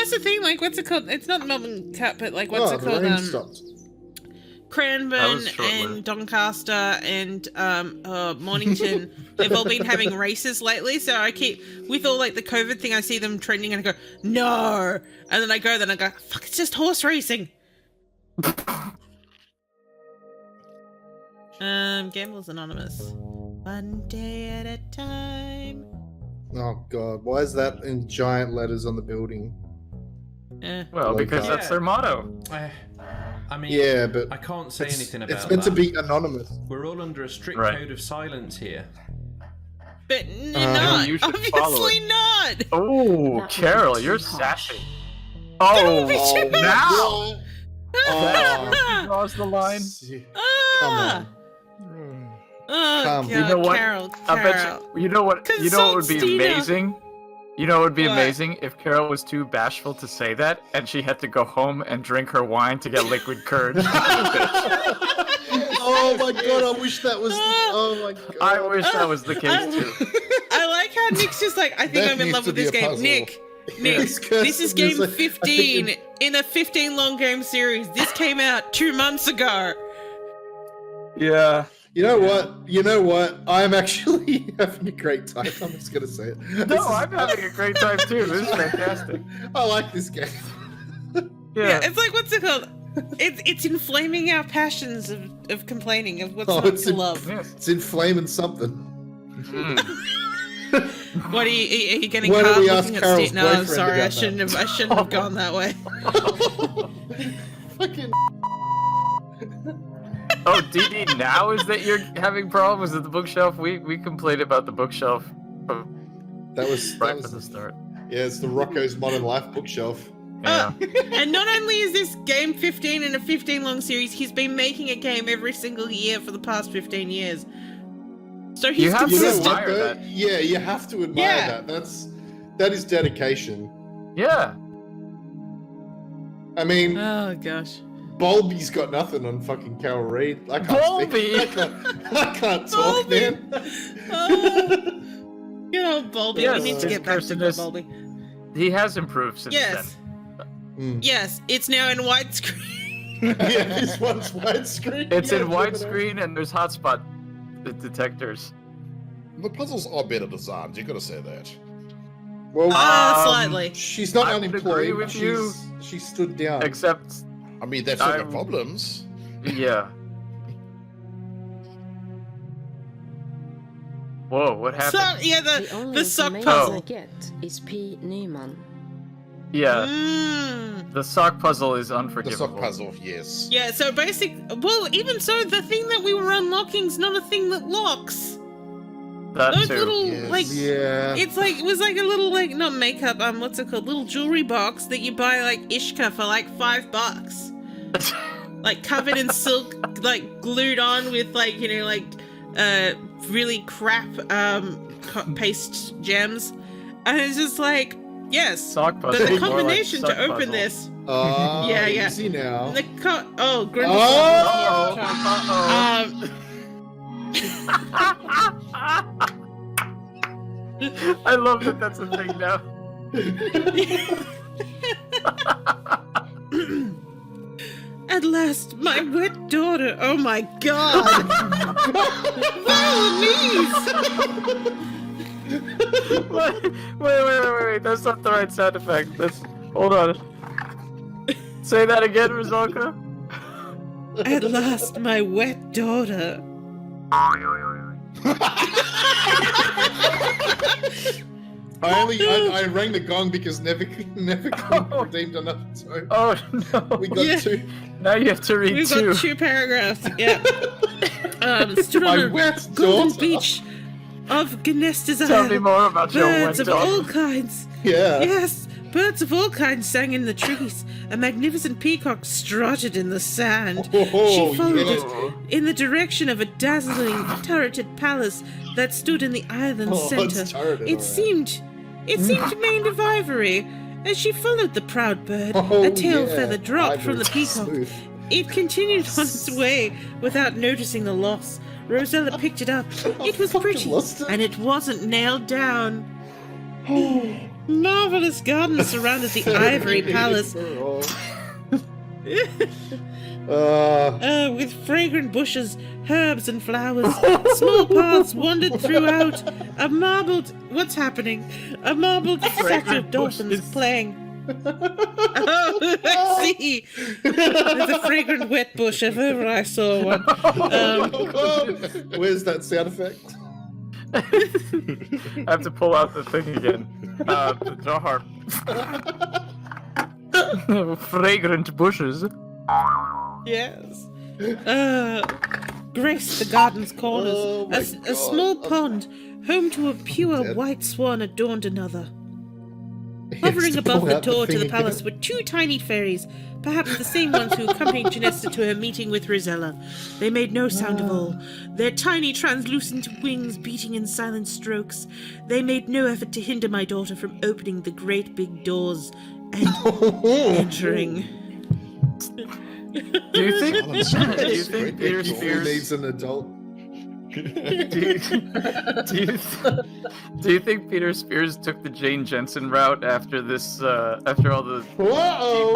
that's the thing. Like, what's it called? It's not Melbourne Cup, but like, what's it the called? rain stopped. Cranbourne and Doncaster and Mornington, they've all been having races lately. So I keep, with all like the COVID thing, I see them trending and I go, no. And then I go, fuck, it's just horse racing. Gamblers Anonymous. One day at a time. Oh God, why is that in giant letters on the building? Well, because that's their motto. I mean, yeah, but I can't say anything about that. It's meant to be anonymous. We're all under a strict code of silence here. But not. You should Obviously not. Oh, Carol, you're sassy. Oh, now. That draws the line. Come on. Oh, God, you know what? Carol. I bet you know what? You know what would be amazing? You know what would be amazing if Carol was too bashful to say that, and she had to go home and drink her wine to get liquid courage. Oh my God! I wish that was. Oh my God! I wish that was the case too. I like how Nick's just like, I think I'm in love with this game. Nick, this is game 15 in a 15 long game series. This came out 2 months ago. Yeah. You know what? I'm actually having a great time. I'm just gonna say it. No, I'm having a great time too. This is fantastic. I like this game. Yeah, it's like, what's it called? It's inflaming our passions of complaining of what's not to love. It's inflaming something. What are you getting Why caught don't we looking ask at Carol's Steve? No, I'm boyfriend sorry, I about shouldn't have gone that way. Fucking. Oh, DD, now is that you're having problems with the bookshelf? We complained about the bookshelf. That was at the start. Yeah, it's the Rocco's Modern Life bookshelf. Yeah. And not only is this game 15 in a 15 long series, he's been making a game every single year for the past 15 years. So he's consistent. Yeah, you have to admire that. That is dedication. Yeah. I mean, oh gosh. Bolby's got nothing on fucking Carol Reed. I can't speak. I can't talk, man. You know, Bolby, Yes, we need to get back to Bolby. He has improved since then. Yes, it's now in widescreen. Yeah, this one's widescreen. It's in widescreen and there's hotspot detectors. The puzzles are better designed, you gotta say that. Well, slightly. She's not I would unemployed. agree with you. She stood down. Except, I mean, they've still got problems. yeah. Whoa, what happened? So, yeah, the sock I puzzle. get is P. Newman. Yeah. The sock puzzle is The unforgivable. sock puzzle, yes. Yeah, so well, even so, the thing that we were unlocking's not a thing that locks. That Those too. little, like, Yeah. it was like a little, like, not makeup, what's it called? Little jewelry box that you buy, like, Ishka for, like, $5. Like, covered in silk, like, glued on with, like, you know, like, really crap, paste gems. And it's just like, yes, Sock but puzzle. the More combination like to sock open puzzle. this, Yeah, yeah. easy now. Grimble. I love that that's a thing now. At last, my wet daughter. Oh my God! Wait. That's not the right sound effect. Hold on. Say that again, Rizalka. At last, my wet daughter. I rang the gong because never redeemed enough. So Oh no. we got two. Now you have to read We've two. got 2 paragraphs. Yeah. Stood My on a wet golden daughter. beach of Gnesta's Tell me Isle. more about your Birds wet of all dog. kinds. Yeah. Yes, birds of all kinds sang in the trees. A magnificent peacock strutted in the sand. Oh, She followed yeah. it in the direction of a dazzling turreted palace that stood in the island's Oh, it's center. turreted, It alright. seemed made of ivory. As she followed the proud bird, Oh, a tail yeah. feather dropped from the Ivory. peacock. Smooth. It continued on its way without noticing the loss. Rosella picked it up. It was fucking pretty, lost it. and it wasn't nailed down. Marvelous gardens surrounded the ivory palace. With fragrant bushes, herbs, and flowers. Small paths wandered throughout. What's happening? A marbled statue of dolphins playing. Oh, I see. There's a fragrant wet bush if ever I saw one. Where's that sound effect? I have to pull out the thing again. The jar. Fragrant bushes. Yes. Graced the garden's corners. Oh my A God. small pond, home to a pure dead. white swan, adorned another. Hovering above the door to the palace were two tiny fairies, perhaps the same ones who accompanied Genesta to her meeting with Rosella. They made no sound of all, their tiny translucent wings beating in silent strokes. They made no effort to hinder my daughter from opening the great big doors and entering. Do you think Peter He Spears needs an adult. do you think Peter Spears took the Jane Jensen route after this? After all the Whoa!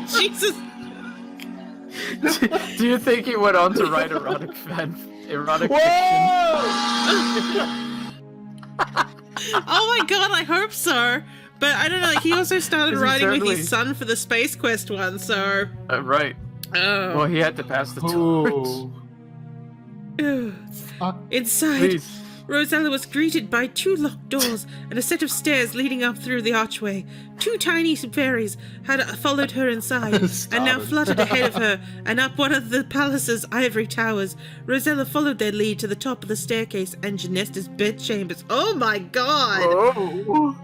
Jesus! do you think he went on to write erotic fiction? Oh my God, I hope so. But I don't know. He also started writing with certainly- his son for the Space Quest one. So. Right. Oh. Well, he had to pass the torch. Inside, Please. Rosella was greeted by two locked doors and a set of stairs leading up through the archway. Two tiny fairies had followed her inside and now fluttered ahead of her and up one of the palace's ivory towers. Rosella followed their lead to the top of the staircase and Genesta's bedchambers. Oh my God! Oh.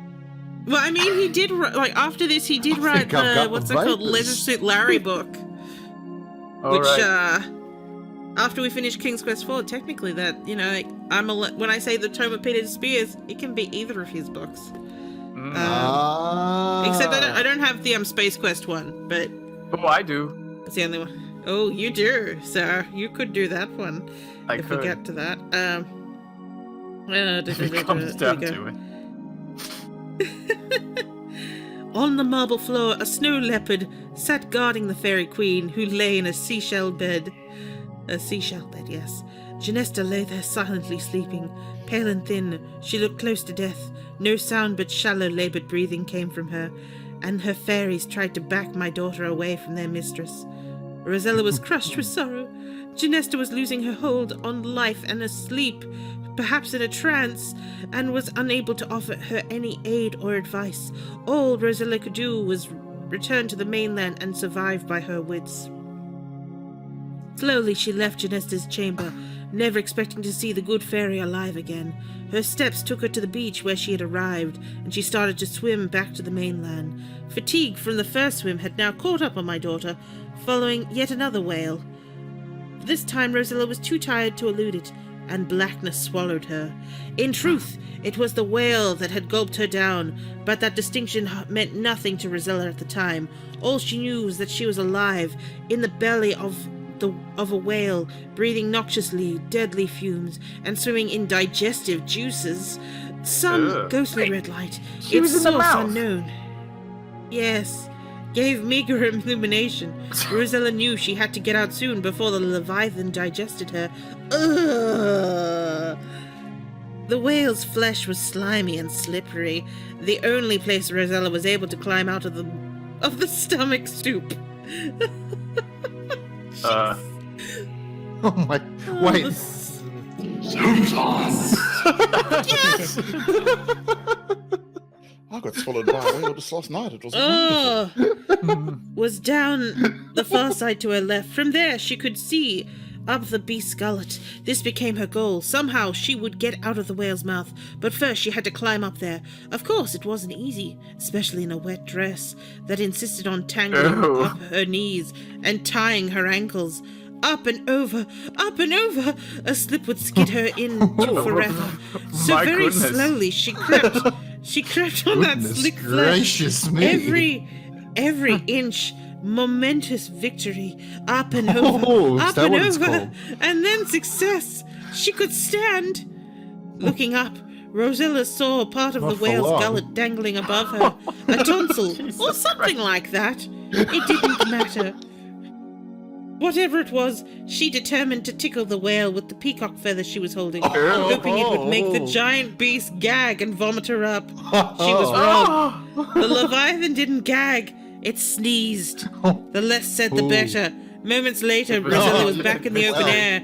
Well, I mean, he did after this. He did write I've the got what's the it called, vapors. Leisure Suit Larry book, All which right. after we finish King's Quest IV, technically that when I say the Tome of Peter Spears, it can be either of his books. Except I don't have the Space Quest one, but Oh, I do. it's the only one. Oh, you do, sir. You could do that one if we could. get to that. If it comes down to it. On the marble floor, a snow leopard sat guarding the fairy queen, who lay in a seashell bed. A seashell bed, yes. Genesta lay there silently sleeping. Pale and thin, she looked close to death. No sound but shallow, laboured breathing came from her, and her fairies tried to back my daughter away from their mistress. Rosella was crushed with sorrow. Genesta was losing her hold on life and asleep, perhaps in a trance, and was unable to offer her any aid or advice. All Rosella could do was return to the mainland and survive by her wits. Slowly she left Genesta's chamber, never expecting to see the good fairy alive again. Her steps took her to the beach where she had arrived, and she started to swim back to the mainland. Fatigue from the first swim had now caught up on my daughter, following yet another whale. This time Rosella was too tired to elude it, and blackness swallowed her. In truth, it was the whale that had gulped her down, but that distinction meant nothing to Rosella at the time. All she knew was that she was alive, in the belly of a whale, breathing noxiously deadly fumes, and swimming in digestive juices. Some ghostly red light, its source unknown. Yes, gave meager illumination. Rosella knew she had to get out soon before the Leviathan digested her. Ugh. The whale's flesh was slimy and slippery, the only place Rosella was able to climb out of the stomach stoop. Oh my! Wait. Yes! I got swallowed by a whale just last night. It was wonderful. Was down the far side to her left. From there, she could see up the beast's gullet. This became her goal. Somehow she would get out of the whale's mouth, but first she had to climb up there. Of course, it wasn't easy, especially in a wet dress that insisted on tangling up her knees and tying her ankles. Up and over, a slip would skid her into forever. So My very goodness. slowly she crept on that Goodness slick gracious flesh. me. Every inch, momentous victory. Up and over, Oh, is up that and what it's over, called? and then success. She could stand. Looking up, Rosella saw part of Not the for whale's long. gullet dangling above her, a tonsil, or something like that. It didn't matter. Whatever it was, she determined to tickle the whale with the peacock feather she was holding, hoping it would make the giant beast gag and vomit her up. She was wrong. The Leviathan didn't gag, it sneezed. The less said, the better. Moments later, Rosella was back in the open air,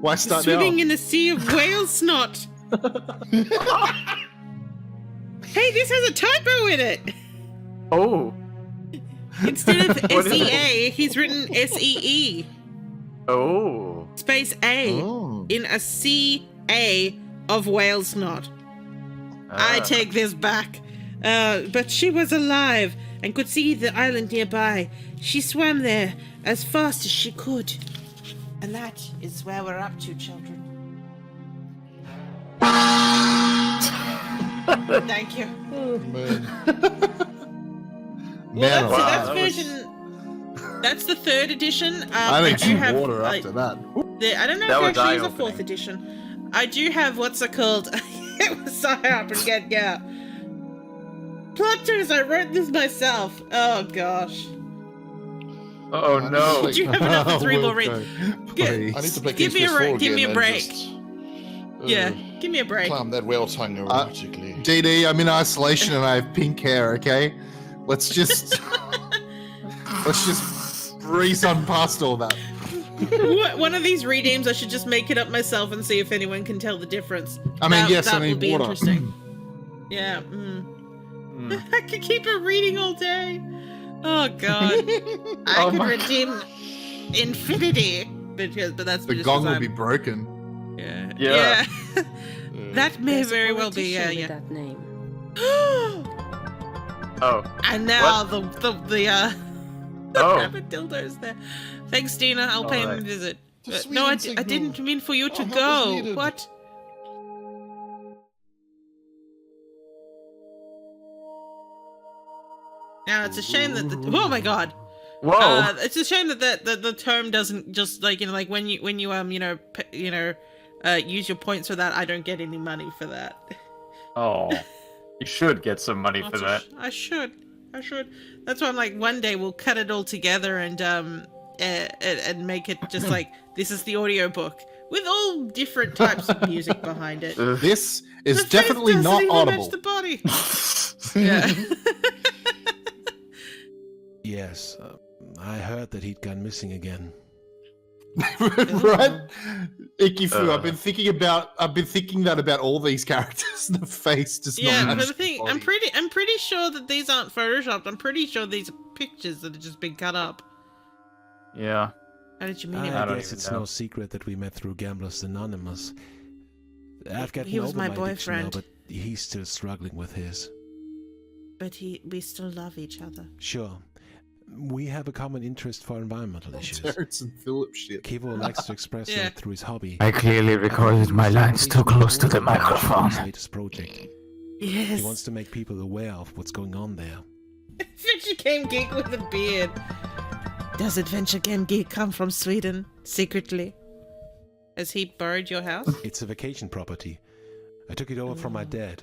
Why start swimming now? in a sea of whale snot. Hey, this has a typo in it! Oh. Instead of What is it? SEA, he's written SEE. Oh. Space A Oh. in a CA of whale snot. I take this back. But she was alive and could see the island nearby. She swam there as fast as she could. And that is where we're up to, children. Thank you. Man. Well, Man, that's, wow, that's that was- version. That's the 3rd edition. I think do she have, water like, after that. I don't know That if was there actually is a eye-opening. 4th edition. I do have what's it called? It was sign up and get out. Plot twist, I wrote this myself. Oh gosh. Oh no. Do you have enough for 3 more reads? Please. I need to play Give me King's a Quest 4 break, give me a again break. and just, Yeah, give me a break. climb that whale tongue erotically. DD, I'm in isolation and I have pink hair, okay? Let's just breeze on past all that. One of these redeems, I should just make it up myself and see if anyone can tell the difference. I mean, yes, that I need would be water. interesting. Yeah. I could keep it reading all day. Oh god. I could redeem infinity but that's The just gong 'cause will I'm- be broken. Yeah. Yeah. That may There's a very well be. politician with Yeah. that name. Oh. And now the Oh. rabbit dildo's there. Thanks, Dina. I'll pay him a Alright. visit. The No, I Sweden didn't signal. mean for you to Oh, that was go. needed. What? Now it's a shame that oh my god. Whoa. It's a shame that the term doesn't just like like when you use your points for that. I don't get any money for that. Oh. You should get some money for that. I should. That's why I'm like, one day we'll cut it all together and make it just like this is the audiobook with all different types of music behind it. This is The face definitely doesn't not even audible. match the body. Yeah. Yes, I heard that he'd gone missing again. Right? Ikifu, Uh. I've been thinking that about all these characters. The face does not Yeah, match but the thing, body. I'm pretty sure that these aren't photoshopped. I'm pretty sure these are pictures that have just been cut up. Yeah. How did you mean it? I I don't guess even it's know. no secret that we met through Gamblers Anonymous. I've gotten He was over my addiction now, boyfriend. but he's still struggling with his. But we still love each other. Sure. We have a common interest for environmental issues. Terrence and Philip shit. Kivo likes to express Yeah. that through his hobby. I clearly recorded my lines too close to the microphone. His latest project. Yes. He wants to make people aware of what's going on there. Adventure Game Geek with a beard. Does Adventure Game Geek come from Sweden secretly? Has he borrowed your house? It's a vacation property. I took it over from my dad.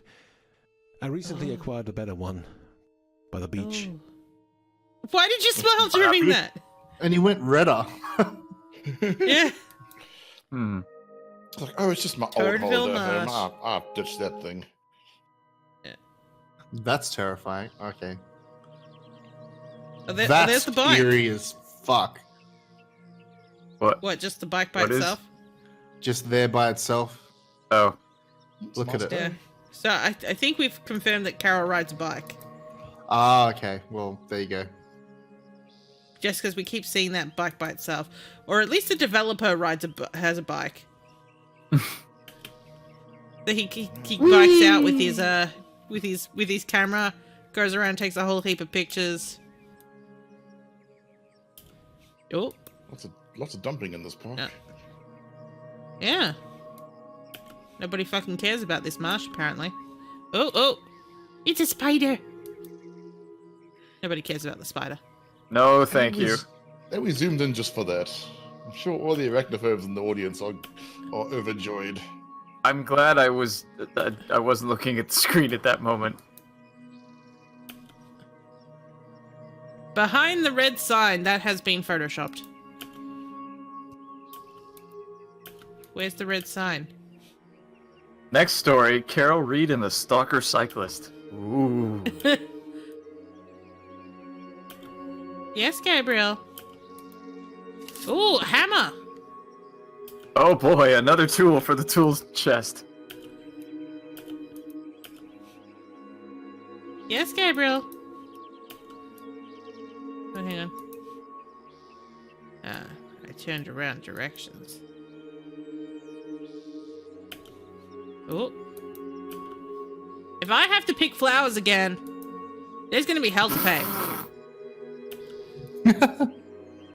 I recently acquired a better one by the beach. Oh. Why did you smile during that? And he went redder. Yeah. Hmm. It's like, oh, it's just my old Turdville holder home. Marsh. I've ditched that thing. That's terrifying. Okay. There's That's the bike. eerie as fuck. What, just the bike by What is- itself? Just there by itself. Oh. Look at it. Yeah. So I think we've confirmed that Carol rides a bike. Ah, okay. Well, there you go. Just because we keep seeing that bike by itself, or at least the developer has a bike. So he bikes out with his camera, goes around, takes a whole heap of pictures. Oh, Lots of dumping in this park. yeah. Nobody fucking cares about this marsh, apparently. Oh, it's a spider. Nobody cares about the spider. No, thank you. And we zoomed in just for that. I'm sure all the arachnophobes in the audience are overjoyed. I'm glad I wasn't looking at the screen at that moment. Behind the red sign, that has been photoshopped. Where's the red sign? Next story, Carol Reed and the Stalker Cyclist. Ooh. Yes, Gabriel. Ooh, a hammer. Oh boy, another tool for the tools chest. Yes, Gabriel. Oh, hang on. Ah, I turned around directions. Oh. If I have to pick flowers again, there's gonna be hell to pay.